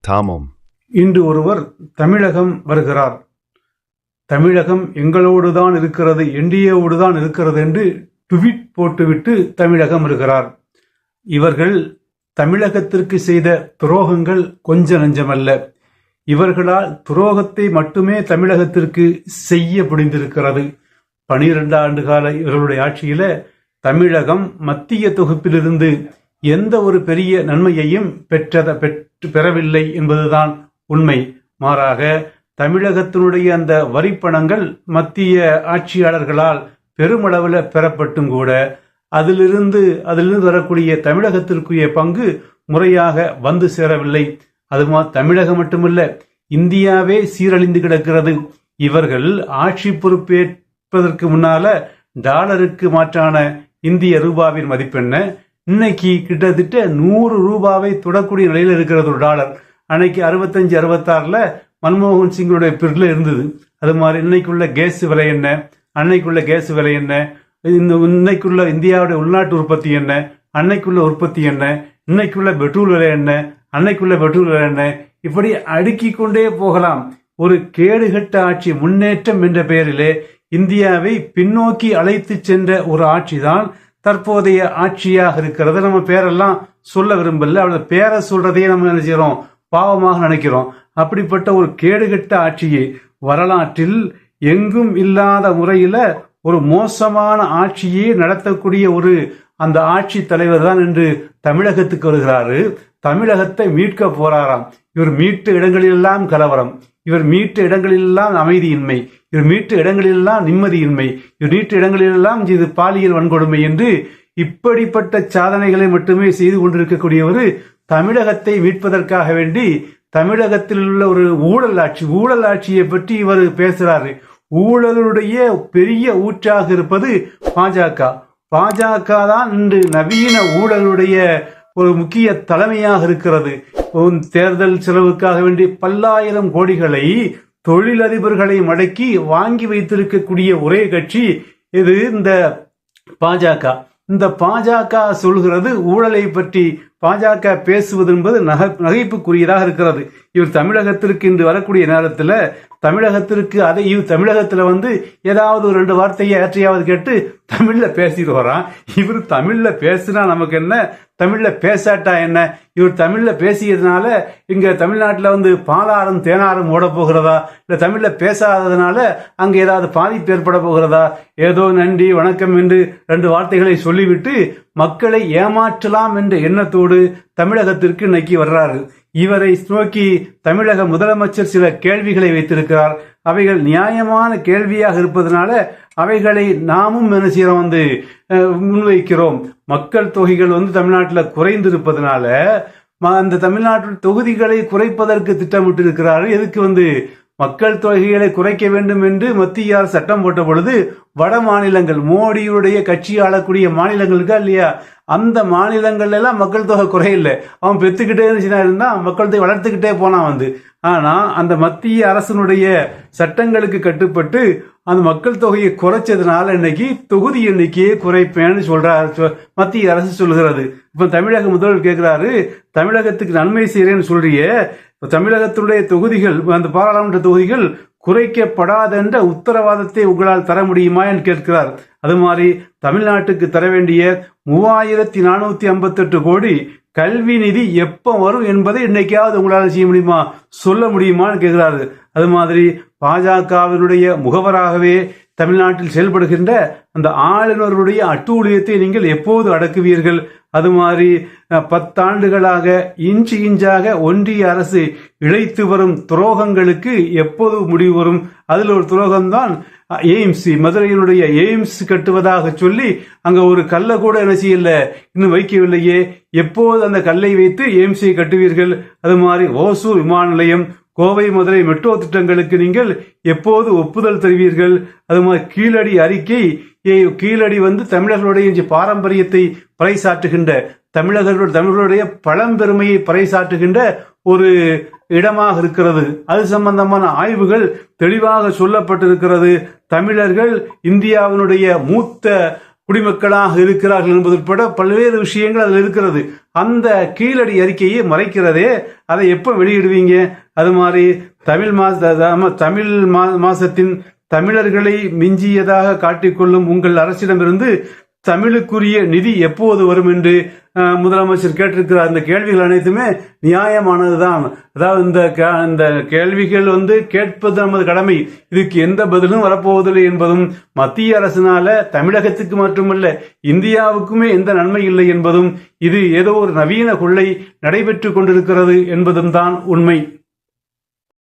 தாமம். இன்று ஒருவர் தமிழகம் வருகிறார். தமிழகம் எங்களோடுதான் இருக்கிறது, என்டிஏவோடு தான் இருக்கிறது என்று ட்வீட் போட்டுவிட்டு தமிழகம் வருகிறார். இவர்கள் தமிழகத்திற்கு செய்த துரோகங்கள் கொஞ்ச நஞ்சமல்ல. இவர்களால் துரோகத்தை மட்டுமே தமிழகத்திற்கு செய்ய முடிந்திருக்கிறது. 12 ஆண்டு கால இவர்களுடைய ஆட்சியில தமிழகம் மத்திய தொகுப்பிலிருந்து எந்த ஒரு பெரிய நன்மையையும் பெறவில்லை என்பதுதான் உண்மை. மாறாக தமிழகத்தினுடைய அந்த வரிப்பணங்கள் மத்திய ஆட்சியாளர்களால் பெருமளவில் பெறப்பட்டும் கூட அதிலிருந்து வரக்கூடிய தமிழகத்திற்குரிய பங்கு முறையாக வந்து சேரவில்லை. அது தமிழகம் மட்டுமல்ல, இந்தியாவே சீரழிந்து கிடக்கிறது. இவர்கள் ஆட்சி பொறுப்பேற்பதற்கு முன்னால டாலருக்கு மாற்றான இந்திய ரூபாவின் மதிப்பெண்ண இன்னைக்கு கிட்டத்தட்ட 100 ரூபாவை தொடக்கூடிய நிலையில் இருக்கிறது ஒரு டாலர். அன்னைக்கு 65-66 மன்மோகன் சிங்குடைய பிரிவில் இருந்தது. அது மாதிரி இன்னைக்குள்ள கேஸ் விலை என்ன, அன்னைக்குள்ள கேஸ் விலை என்ன, இன்னைக்குள்ள இந்தியாவுடைய உள்நாட்டு உற்பத்தி என்ன, அன்னைக்குள்ள உற்பத்தி என்ன, இன்னைக்குள்ள பெட்ரோல் விலை என்ன, அன்னைக்குள்ள பெட்ரோல் விலை என்ன, இப்படி அடுக்கிக் கொண்டே போகலாம். ஒரு கேடுகட்ட ஆட்சி, முன்னேற்றம் என்ற பெயரிலே இந்தியாவை பின்னோக்கி அழைத்து சென்ற ஒரு ஆட்சி தான் தற்போதைய ஆட்சியாக இருக்கிறது. நம்ம பேரெல்லாம் சொல்ல விரும்பல, அவளோட பேரை சொல்றதையே நம்ம நினைக்கிறோம், பாவமாக நினைக்கிறோம். அப்படிப்பட்ட ஒரு கேடுகட்ட ஆட்சியை வரலாற்றில் எங்கும் இல்லாத முறையில ஒரு மோசமான ஆட்சியை நடத்தக்கூடிய ஒரு அந்த ஆட்சி தலைவர் தான் என்று தமிழகத்துக்கு வருகிறாரு. தமிழகத்தை மீட்க போறாராம். இவர் மீட்ட இடங்களிலெல்லாம் கலவரம், இவர் மீட்ட இடங்களிலெல்லாம் அமைதியின்மை, இவர் மீட்ட இடங்களிலெல்லாம் நிம்மதியின்மை, இவர் மீட்ட இடங்களிலெல்லாம் இது பாலியல் வன்கொடுமை என்று இப்படிப்பட்ட சாதனைகளை மட்டுமே செய்து கொண்டிருக்கக்கூடியவர் தமிழகத்தை மீட்பதற்காக வேண்டி தமிழகத்தில் உள்ள ஒரு ஊழல் ஆட்சியை பற்றி இவர் பேசுறாரு. ஊழலுடைய பெரிய ஊற்றாக இருப்பது பாஜக தான் இன்று நவீன ஊழலுடைய ஒரு முக்கிய தலைமையாக இருக்கிறது. தேர்தல் செலவுக்காக வேண்டி பல்லாயிரம் கோடிகளை தொழிலதிபர்களை மடக்கி வாங்கி வைத்திருக்கக்கூடிய ஒரே கட்சி இது இந்த பாஜக. இந்த பாஜக சொல்கிறது ஊழலை பற்றி பாஜக பேசுவது என்பது நகைப்புக்குரியதாக இருக்கிறது. இவர் தமிழகத்திற்கு இன்று வரக்கூடிய நேரத்தில் தமிழகத்துல ஏதாவது ஒரு 2 வார்த்தையை ஏற்றையாவது கேட்டு தமிழ்ல பேசிட்டு வரான். இவர் தமிழ்ல பேசுனா நமக்கு என்ன, தமிழ்ல பேசாட்டா என்ன? இவர் தமிழ்ல பேசியதுனால இங்க தமிழ்நாட்டில் பாலாறும் தேனாரும் ஓட போகிறதா, இல்ல தமிழ்ல பேசாததுனால அங்க ஏதாவது பாதிப்பு ஏற்பட போகிறதா? ஏதோ நன்றி வணக்கம் என்று 2 வார்த்தைகளை சொல்லிவிட்டு மக்களை ஏமாற்றலாம் என்ற எண்ணத்தோடு தமிழகத்திற்கு இன்னைக்கு வர்றாரு. இவரை நோக்கி தமிழக முதலமைச்சர் சில கேள்விகளை வைத்திருக்கிறார். அவைகள் நியாயமான கேள்வியாக இருப்பதனால அவைகளை நாமும் என்ன செய்யறோம், முன்வைக்கிறோம். மக்கள் தொகைகள் தமிழ்நாட்டில் குறைந்திருப்பதனால அந்த தமிழ்நாட்டில் தொகுதிகளை குறைப்பதற்கு திட்டமிட்டு இருக்கிறார்கள். எதுக்கு மக்கள் தொகைகளை குறைக்க வேண்டும் என்று மத்திய அரசு சட்டம் போட்ட பொழுது வட மாநிலங்கள், மோடியுடைய கட்சி ஆளக்கூடிய மாநிலங்கள் இருக்கா இல்லையா, அந்த மாநிலங்கள் எல்லாம் மக்கள் தொகை குறையில்லை. அவன் பெத்துக்கிட்டே இருந்தா மக்கள் தொகை வளர்த்துக்கிட்டே போனான். ஆனா அந்த மத்திய அரசனுடைய சட்டங்களுக்கு கட்டுப்பட்டு அந்த மக்கள் தொகையை குறைச்சதுனால இன்னைக்கு தொகுதி எண்ணிக்கையை குறைப்பேன்னு சொல்றாரு, மத்திய அரசு சொல்லுகிறது. இப்ப தமிழக முதல்வர் கேட்கிறாரு, தமிழகத்துக்கு நன்மை செய்யறேன்னு சொல்றியே, தமிழகத்தினுடைய தொகுதிகள், அந்த பாராளுமன்ற தொகுதிகள் குறைக்கப்படாத என்ற உத்தரவாதத்தை உங்களால் தர முடியுமா என்று கேட்கிறார். அது மாதிரி தமிழ்நாட்டுக்கு தர வேண்டிய 3458 கோடி கல்வி நிதி எப்ப வரும் என்பதை இன்னைக்காவது உங்களால் செய்ய முடியுமா, சொல்ல முடியுமான்னு கேட்கிறாரு. அது மாதிரி பாஜகவினுடைய முகவராகவே தமிழ்நாட்டில் செயல்படுகின்ற அந்த ஆளுநருடைய அட்டூழியத்தை நீங்கள் எப்போது அடக்குவீர்கள்? அது மாதிரி 10 ஆண்டுகளாக இன்ச்சாக ஒன்றிய அரசு இழைத்து வரும் துரோகங்களுக்கு எப்போது முடிவு வரும்? அதில் ஒரு துரோகம்தான் எய்ம்ஸ், மதுரையினுடைய எய்ம்ஸ் கட்டுவதாக சொல்லி அங்க ஒரு கல்லை கூட என்ன செய்யல, இன்னும் வைக்கவில்லையே. எப்போது அந்த கல்லை வைத்து எய்ம்ஸை கட்டுவீர்கள்? அது மாதிரி ஓசூர் விமான நிலையம், கோவை மதுரை மெட்ரோ திட்டங்களுக்கு நீங்கள் எப்போது ஒப்புதல் தருவீர்கள்? அது மாதிரி கீழடி அறிக்கை, கீழடி தமிழர்களுடைய பாரம்பரியத்தை பறைசாற்றுகின்ற, தமிழர்களுடைய பழம்பெருமையை பறைசாற்றுகின்ற ஒரு இடமாக இருக்கிறது. அது சம்பந்தமான ஆய்வுகள் தெளிவாக சொல்லப்பட்டிருக்கிறது. தமிழர்கள் இந்தியாவினுடைய மூத்த குடிமக்களாக இருக்கிறார்கள் என்பது உட்பட பல்வேறு விஷயங்கள் அதில் இருக்கிறது. அந்த கீழடி அறிக்கையை மறைக்கிறதே, அதை எப்போ வெளியிடுவீங்க? அது மாதிரி தமிழ் மாசத்தின் தமிழர்களை மிஞ்சியதாக காட்டிக்கொள்ளும் உங்கள் அரசிடமிருந்து தமிழுக்குரிய நிதி எப்போது வரும் என்று முதலமைச்சர் கேட்டிருக்கிறார். இந்த கேள்விகள் அனைத்துமே நியாயமானதுதான். அதாவது இந்த கேள்விகள் கேட்பது நமது கடமை. இதுக்கு எந்த பதிலும் வரப்போவதில்லை என்பதும், மத்திய அரசினால தமிழகத்துக்கு மட்டுமல்ல இந்தியாவுக்குமே எந்த நன்மை இல்லை என்பதும், இது ஏதோ ஒரு நவீன கொள்ளை நடைபெற்று கொண்டிருக்கிறது என்பதும் தான் உண்மை.